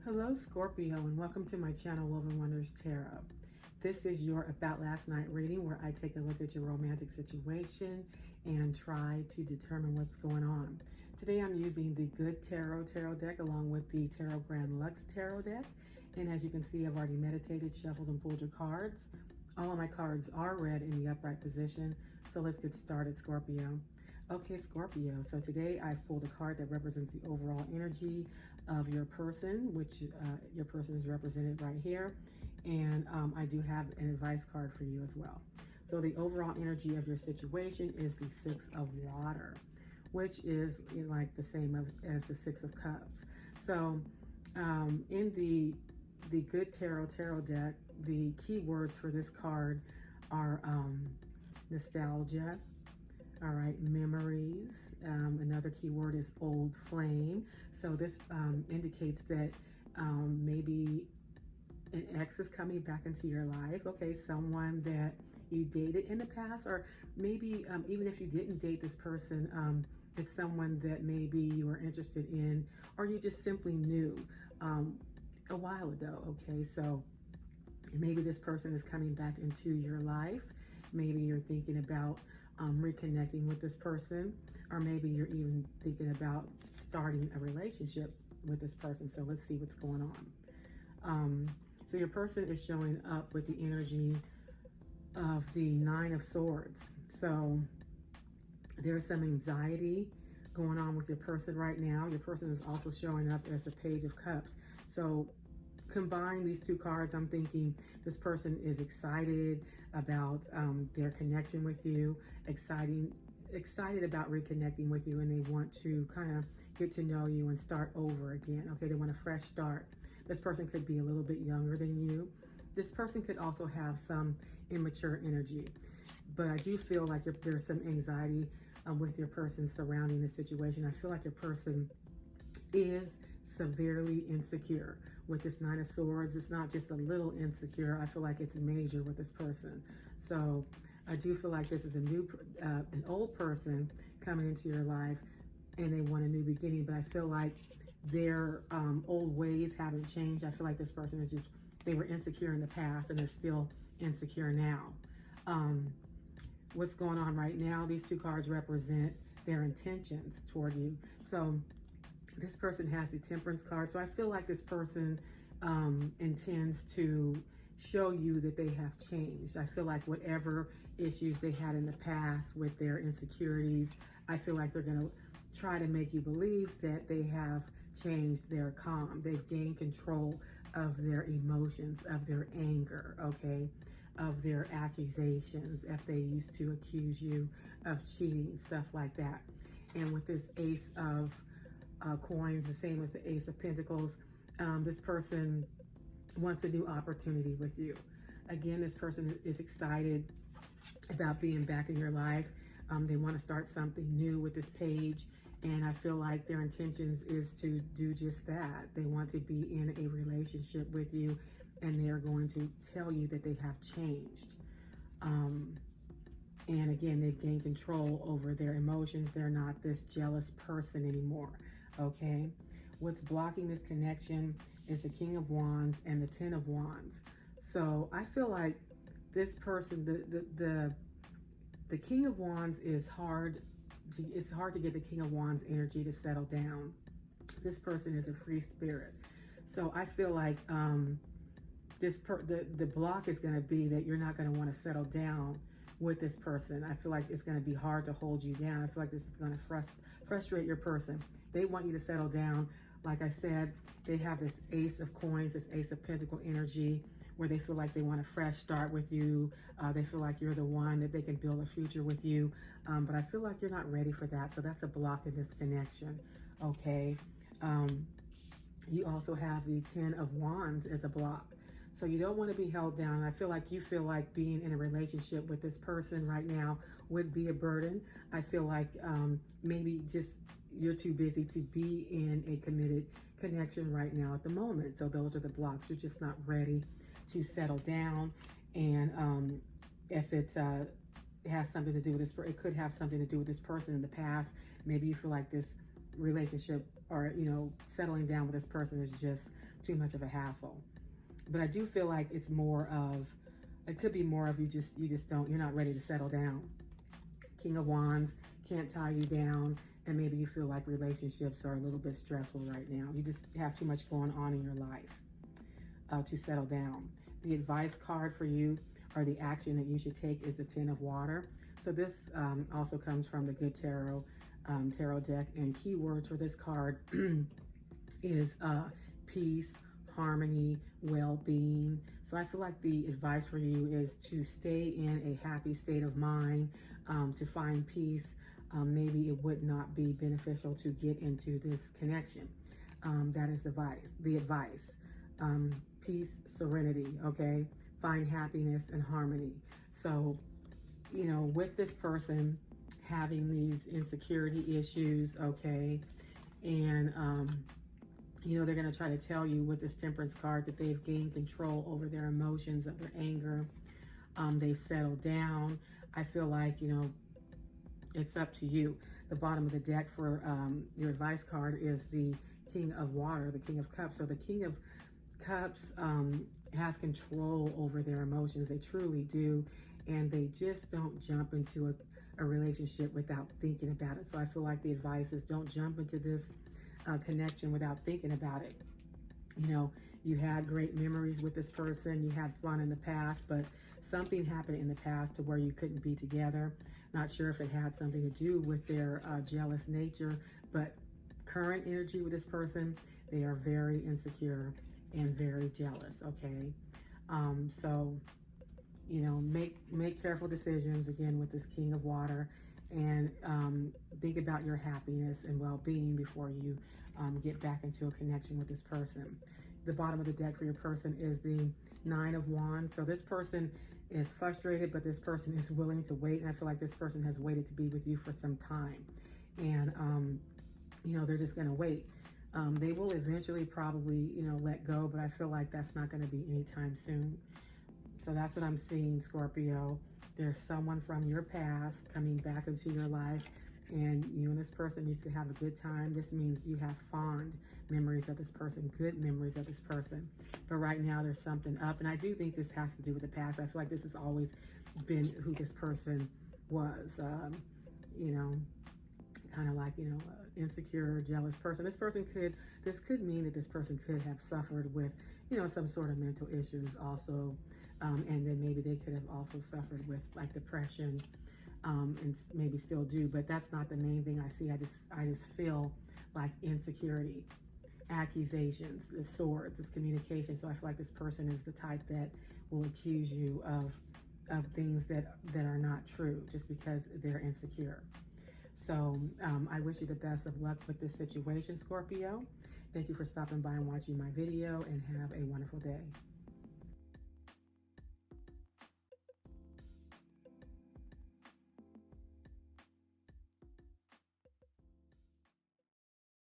Hello Scorpio, and welcome to my channel Love and Wonders Tarot. This is your About Last Night reading where I take a look at your romantic situation and try to determine what's going on. Today I'm using the Good Tarot deck along with the Tarot Grand Luxe Tarot deck. And as you can see, I've already meditated, shuffled, and pulled your cards. All of my cards are read in the upright position. So let's get started, Scorpio. Okay, Scorpio, so today I've pulled a card that represents the overall energy of your person, which your person is represented right here. And I do have an advice card for you as well. So the overall energy of your situation is the Six of Water, which is like the same as the Six of Cups. So in the Good Tarot deck, the key words for this card are nostalgia. All right, memories. Another key word is old flame. So this indicates that maybe an ex is coming back into your life. Okay, someone that you dated in the past, or maybe even if you didn't date this person, it's someone that maybe you were interested in, or you just simply knew a while ago. Okay, so maybe this person is coming back into your life. Maybe you're thinking about reconnecting with this person, or maybe you're even thinking about starting a relationship with this person. So let's see what's going on. So your person is showing up with the energy of the Nine of Swords. So there's some anxiety going on with your person right now. Your person is also showing up as the Page of Cups. So combine these two cards, I'm thinking this person is excited about their connection with you, excited about reconnecting with you, and they want to kind of get to know you and start over again. Okay, they want a fresh start. This person could be a little bit younger than you. This person could also have some immature energy, but I do feel like there's some anxiety with your person surrounding the situation. I feel like your person is severely insecure with this Nine of Swords. It's not just a little insecure. I feel like it's major with this person. So I do feel like this is an old person coming into your life, and they want a new beginning. But I feel like their old ways haven't changed. I feel like this person is just, they were insecure in the past and they're still insecure now. What's going on right now? These two cards represent their intentions toward you. So this person has the Temperance card. So I feel like this person intends to show you that they have changed. I feel like whatever issues they had in the past with their insecurities, I feel like they're going to try to make you believe that they have changed. They're calm. They've gained control of their emotions, of their anger, okay, of their accusations, if they used to accuse you of cheating, stuff like that. And with this Ace of coins, the same as the Ace of Pentacles, this person wants a new opportunity with you. Again, this person is excited about being back in your life. They want to start something new with this page, and I feel like their intentions is to do just that. They want to be in a relationship with you, and they're going to tell you that they have changed. And again, they've gained control over their emotions. They're not this jealous person anymore. Okay, what's blocking this connection is the King of Wands and the Ten of Wands. So I feel like this person, the King of Wands is hard. It's hard to get the King of Wands energy to settle down. This person is a free spirit. So I feel like the block is going to be that you're not going to want to settle down with this person. I feel like it's going to be hard to hold you down. I feel like this is going to frustrate your person. They want you to settle down. Like I said, they have this Ace of Coins, this Ace of Pentacle energy, where they feel like they want a fresh start with you. They feel like you're the one that they can build a future with you. But I feel like you're not ready for that. So that's a block in this connection. Okay. You also have the Ten of Wands as a block. So you don't want to be held down. I feel like you feel like being in a relationship with this person right now would be a burden. I feel like maybe just you're too busy to be in a committed connection right now at the moment. So those are the blocks. You're just not ready to settle down. And if it has something to do with this, it could have something to do with this person in the past. Maybe you feel like this relationship, or settling down with this person is just too much of a hassle. But I do feel like it's more of, it could be more of you just don't, you're not ready to settle down. King of Wands can't tie you down, and maybe you feel like relationships are a little bit stressful right now. You just have too much going on in your life to settle down. The advice card for you, or the action that you should take, is the Ten of Water. So this also comes from the Good Tarot deck, and keywords for this card is peace, harmony, well-being. So I feel like the advice for you is to stay in a happy state of mind, to find peace. Maybe it would not be beneficial to get into this connection. That is the advice. Peace, serenity, okay? Find happiness and harmony. So, you know, with this person having these insecurity issues, okay, and you know, they're going to try to tell you with this Temperance card that they've gained control over their emotions, of their anger. They've settled down. I feel like, you know, it's up to you. The bottom of the deck for your advice card is the King of Water, the King of Cups. So the King of Cups has control over their emotions. They truly do. And they just don't jump into a relationship without thinking about it. So I feel like the advice is don't jump into this connection without thinking about it. You know, you had great memories with this person, you had fun in the past, but something happened in the past to where you couldn't be together. Not sure if it had something to do with their jealous nature, but current energy with this person, they are very insecure and very jealous, okay? So, you know, make careful decisions, again, with this King of Water, and think about your happiness and well-being before you get back into a connection with this person. The bottom of the deck for your person is the Nine of Wands. So this person is frustrated, but this person is willing to wait, and I feel like this person has waited to be with you for some time, and you know, they're just going to wait. They will eventually probably, you know, let go, but I feel like that's not going to be anytime soon. So that's what I'm seeing, Scorpio. There's someone from your past coming back into your life, and you and this person used to have a good time. This means you have fond memories of this person, good memories of this person. But right now there's something up, and I do think this has to do with the past. I feel like this has always been who this person was, you know, kind of like, you know, insecure, jealous person. This could mean that this person could have suffered with, you know, some sort of mental issues also. And then maybe they could have also suffered with like depression, and maybe still do, but that's not the main thing I see. I just feel like insecurity, accusations, the swords, it's communication. So I feel like this person is the type that will accuse you of things that are not true just because they're insecure. So I wish you the best of luck with this situation, Scorpio. Thank you for stopping by and watching my video, and have a wonderful day.